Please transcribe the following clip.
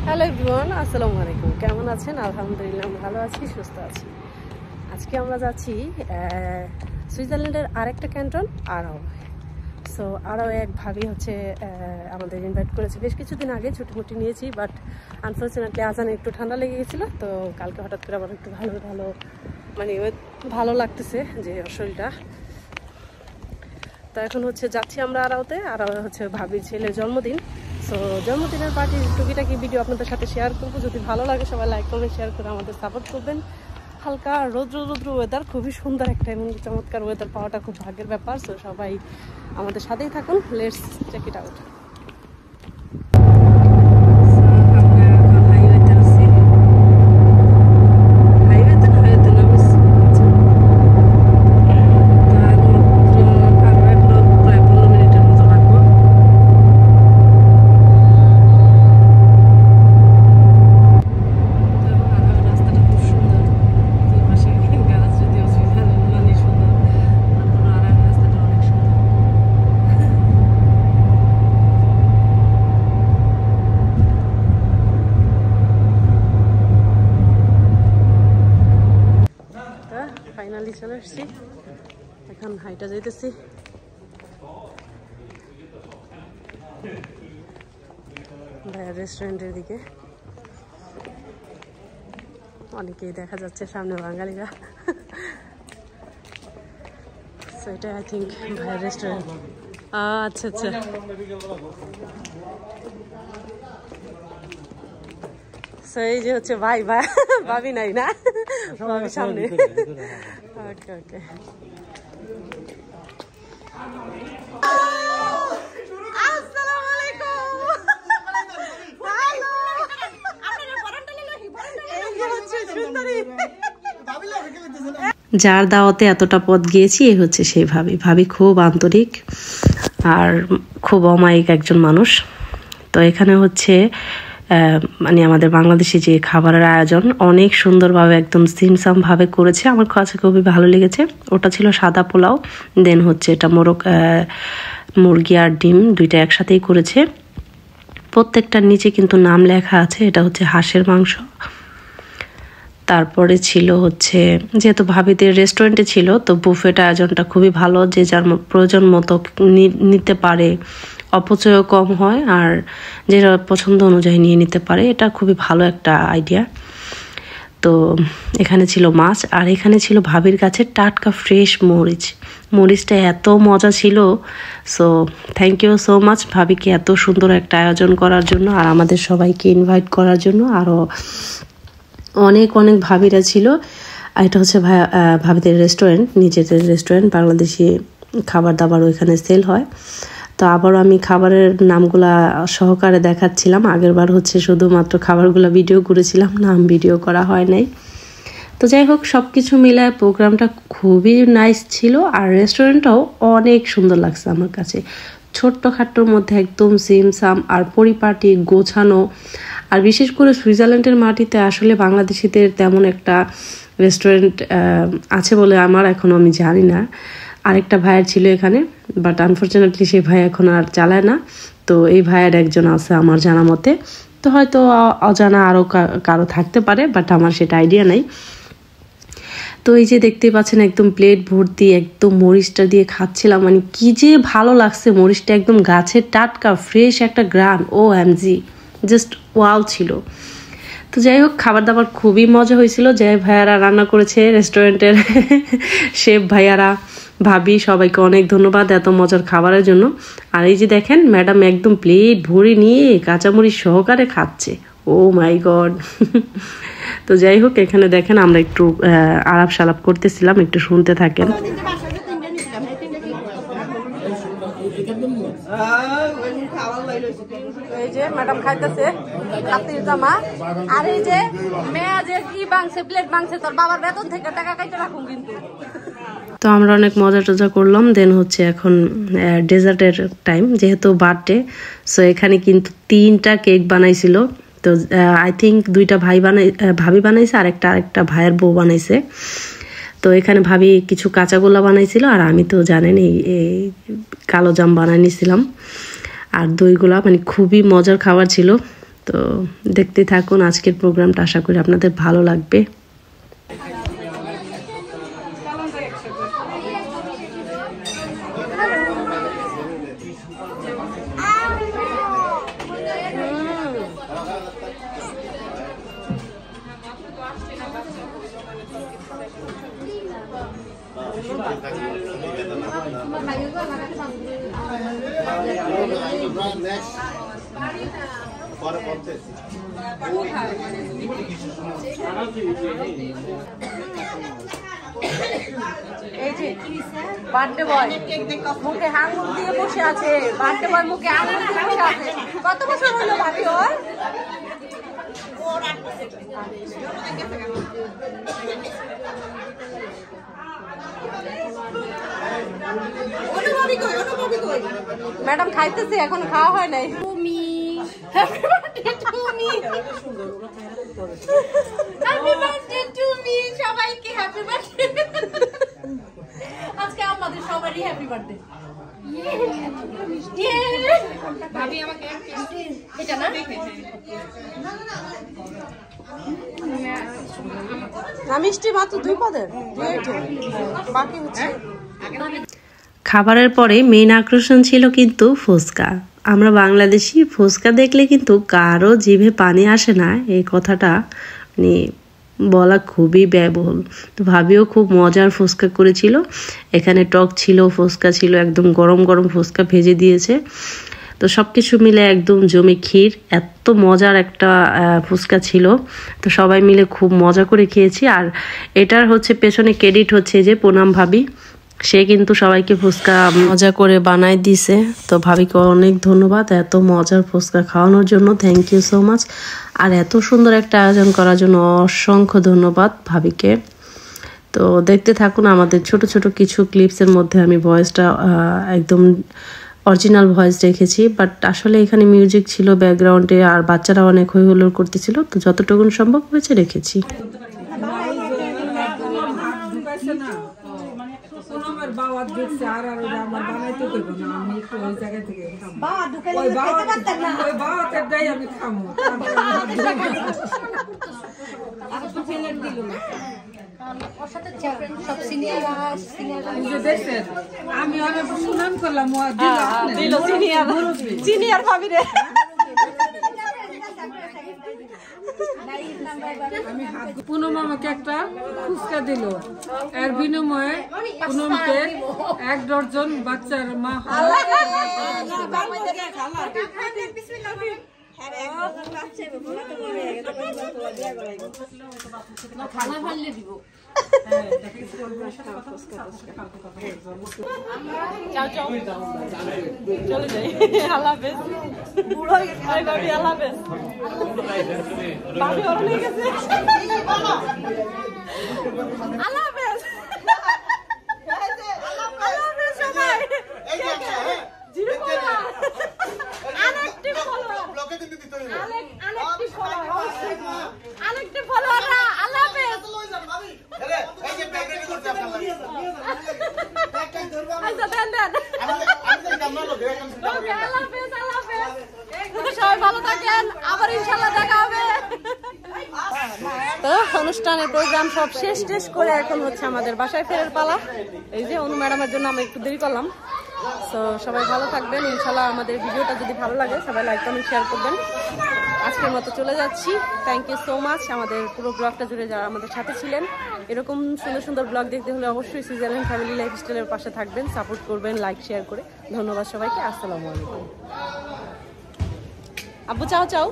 Hello everyone, আসসালামু আলাইকুম। কেমন আছেন? আলহামদুলিল্লাহ ভালো আছি, সুস্থ আছি। আজকে আমরা যাচ্ছি সুইজারল্যান্ডের আরেকটা ক্যান্টন আরাও। সো আরাও এক ভাবি হচ্ছে আমাদের ইনভাইট করেছে বেশ কিছুদিন আগে, ছুটি নিয়েছি, বাট আনফর্চুনেটলি আজানে একটু ঠান্ডা লেগে গেছিলো। তো কালকে হঠাৎ করে আবার একটু মানে ভালো লাগতেছে যে শরীরটা। তো এখন হচ্ছে যাচ্ছি আমরা আরাওতে। আরাও হচ্ছে ভাবির ছেলের জন্মদিন। সো জন্মদিনের পার্টির টুকিটাকি ভিডিও আপনাদের সাথে শেয়ার করবো। যদি ভালো লাগে সবাই লাইক করবেন, শেয়ার করে আমাদের সাপোর্ট করবেন। হালকা রৌদ্র ওয়েদার, খুবই সুন্দর একটা এমন চমৎকার ওয়েদার পাওয়াটা খুব ভাগ্যের ব্যাপার। সো সবাই আমাদের সাথেই থাকুন। Let's check it out. Finally চলে আসছি, এখন হাইটা যাইতেছি। ভাইয়া রেস্টুরেন্টের দিকে অনেকেই দেখা যাচ্ছে, সামনে বাঙালিরা। সো এটা আই থিঙ্ক ভাইয়া রেস্টুরেন্ট। আচ্ছা আচ্ছা, এই যে হচ্ছে ভাই ভাবি নাই না, ভাবি সামনে। ওকে ওকে, যার দাওয়াতে এতটা পথ গিয়েছি এ হচ্ছে সেই ভাবি খুব আন্তরিক আর খুব অমায়িক একজন মানুষ। তো এখানে হচ্ছে মানে আমাদের বাংলাদেশি যে খাবারের আয়োজন অনেক সুন্দরভাবে একদম সিমসাম ভাবে করেছে, আমার কাছে খুবই ভালো লেগেছে। ওটা ছিল সাদা পোলাও, দেন হচ্ছে এটা মুরগি আর ডিম দুইটা একসাথেই করেছে। প্রত্যেকটার নিচে কিন্তু নাম লেখা আছে, এটা হচ্ছে হাঁসের মাংস। তারপরে ছিল হচ্ছে, যেহেতু ভাবিদের রেস্টুরেন্টে ছিল তো বুফেট আয়োজনটা খুবই ভালো, যে যার প্রয়োজন মতো নিতে পারে, অপচয়ও কম হয় আর যেটা পছন্দ অনুযায়ী নিয়ে নিতে পারে। এটা খুবই ভালো একটা আইডিয়া। তো এখানে ছিল মাছ আর এখানে ছিল ভাবির কাছে টাটকা ফ্রেশ মরিচটা এত মজা ছিল। So thank you so much ভাবিকে এত সুন্দর একটা আয়োজন করার জন্য আর আমাদের সবাইকে ইনভাইট করার জন্য। আরও অনেক ভাবিরা ছিল। আর এটা হচ্ছে ভাবিদের রেস্টুরেন্ট, নিজেদের রেস্টুরেন্ট, বাংলাদেশি খাবার দাবার ওইখানে সেল হয়। তো আবারও আমি খাবারের নামগুলা সহকারে দেখাচ্ছিলাম। আগের বার হচ্ছে শুধুমাত্র খাবারগুলো ভিডিও করেছিলাম, নাম ভিডিও করা হয় নাই। তো যাই হোক, সব কিছু মিলায় প্রোগ্রামটা খুবই নাইস ছিল আর রেস্টুরেন্টটাও অনেক সুন্দর লাগছে আমার কাছে। ছোট্টখাট্টোর মধ্যে একদম সিমসাম আর পরিপাটি গোছানো। আর বিশেষ করে সুইজারল্যান্ডের মাটিতে আসলে বাংলাদেশিদের তেমন একটা রেস্টুরেন্ট আছে বলে আমি জানি না। আরেকটা ভাইয়ের ছিল এখানে, বাট আনফর্চুনেটলি সেই ভাই এখন আর চালায় না। তো এই ভাইয়ের একজন আছে আমার জানা মতে, তো হয়তো অজানা আরও কারো থাকতে পারে, বাট আমার সেটা আইডিয়া নাই। তো এই যে দেখতেই পাচ্ছেন একদম প্লেট ভর্তি একদম মরিচটা দিয়ে খাচ্ছিলাম, মানে কি যে ভালো লাগছে। মরিচটা একদম গাছের টাটকা ফ্রেশ একটা গ্রান, OMG, জাস্ট ওয়াও ছিল। তো যাই হোক, খাবার দাবার খুবই মজা হয়েছিল। যে ভাইয়ারা রান্না করেছে রেস্টুরেন্টের শেফ ভাইয়ারা, ভাবি, সবাইকে অনেক ধন্যবাদ এত মজার খাবারের জন্য। আর এই যে দেখেন ম্যাডাম একদম প্লেট ভরে নিয়ে কাঁচামরিচ সহকারে খাচ্ছে। ও মাই গড। তো যাই হোক, এখানে দেখেন আমরা একটু আলাপ সালাপ করতেছিলাম, একটু শুনতে থাকেন। এই যে ম্যাডাম খাইতেছে হাতির জামা, আর এই যে মেয়া যে কি বাংছে প্লেট বাংছে, তোর বাবার বেতন থেকে টাকা কাইতে রাখুন কিন্তু। তো আমরা অনেক মজা টজা করলাম। দেন হচ্ছে এখন ডেজার্টের টাইম, যেহেতু বার্থডে। সো এখানে কিন্তু 3টা কেক বানাইছিল। তো আই থিঙ্ক 2টা ভাবি বানাইছে আর আরেকটা ভাইয়ের বউ বানাইছে। তো এখানে ভাবি কিছু কাঁচাগোল্লা বানাইছিল আর আমি তো জানেন এই কালো জাম বানাই নিয়েছিলাম আর দইগুলা, মানে খুবই মজার খাবার ছিল। তো দেখতে থাকুন আজকের প্রোগ্রামটা, আশা করি আপনাদের ভালো লাগবে। এই যে বার্থডে বয় মুখে আঙুল দিয়ে বসে আছে, বার্থডে বয় মুখে আঙুল দিয়ে বসে আছে। কত বছর হলো ভাবি ওর? ম্যাডাম খাইতেছে, এখন খাওয়া হয় নাই। তুমি হ্যাপি বার্থডে তুমি, হ্যাপি বার্থডে তুমি, সবাইকে হ্যাপি বার্থডে। আজকে আমাদের সবারই হ্যাপি বার্থডে। ভাবি আমাকে এটা না মিষ্টি মাত্র 2 পদের, বাকি হচ্ছে। খাবারের পরে মেইন আকর্ষণ ছিল কিন্তু ফুচকা। আমরা বাংলাদেশি ফুচকা দেখলে কিন্তু কারো জিভে পানি আসে না, এই কথাটা মানে বলা খুবই ব্যয়বহুল। তো ভাবিও খুব মজার ফুচকা করেছিল, এখানে টক ছিল, ফুচকা ছিল, একদম গরম গরম ফুচকা ভেজে দিয়েছে। তো সব কিছু মিলে একদম জমে ক্ষীর, এত মজার একটা ফুচকা ছিল। তো সবাই মিলে খুব মজা করে খেয়েছি। আর এটার হচ্ছে পেছনে ক্রেডিট হচ্ছে যে পুনাম ভাবি, সে কিন্তু সবাইকে ফুচকা মজা করে বানায় দিছে। তো ভাবিকে অনেক ধন্যবাদ এত মজার ফুচকা খাওয়ানোর জন্য, থ্যাংক ইউ সো মাচ। আর এত সুন্দর একটা আয়োজন করার জন্য অসংখ্য ধন্যবাদ ভাবিকে। তো দেখতে থাকুন আমাদের ছোট ছোট কিছু ক্লিপসের মধ্যে আমি ভয়েসটা একদম অরিজিনাল ভয়েস রেখেছি, বাট আসলে এখানে মিউজিক ছিল ব্যাকগ্রাউন্ডে আর বাচ্চারা অনেক হই হুল্লোড় করতেছিল, তো যতটুকু সম্ভব হয়েছে রেখেছি। আমি অনেক সুনাম করলাম, সিনিয়র ভাবি রে। পুনম আমাকে একটা ফুচকা দিল, এর বিনিময়ে পুনমকে 1 ডজন বাচ্চার মা খানা ভাললে দিব। চলে যাই, আল্লাহ হাফেজ। বুড়ো হয়ে গেছে ভাবি, আল্লাহ হাফেজ। ভাবি ওর হয়ে গেছে, আল্লাহ হাফেজ। আল্লাহ হাফেজ সবাই। আরেকটি ফলোয়াররা আল্লাহ হাফেজ। সবাই ভালো থাকেন, আবার ইনশাল্লাহ দেখা হবে। তো অনুষ্ঠানের প্রোগ্রাম সব শেষ করে এখন হচ্ছে আমাদের বাসায় ফেরার পালা। এই যে অনু ম্যাডামের জন্য আমরা একটু দেরি করলাম। তো সবাই ভালো থাকবেন ইনশাল্লাহ। আমাদের ভিডিওটা যদি ভালো লাগে সবাই লাইক কমেন্ট শেয়ার করবেন। আজকের মতো চলে যাচ্ছি, থ্যাংক ইউ সো মাচ আমাদের পুরো ব্লগটা জুড়ে যারা আমাদের সাথে ছিলেন। এরকম সুন্দর সুন্দর ব্লগ দেখতে হলে অবশ্যই সুইজারল্যান্ড ফ্যামিলি লাইফস্টাইলের পাশে থাকবেন, সাপোর্ট করবেন লাইক শেয়ার করে। ধন্যবাদ সবাইকে, আসসালামু আলাইকুম। আব্বু চাও চাও।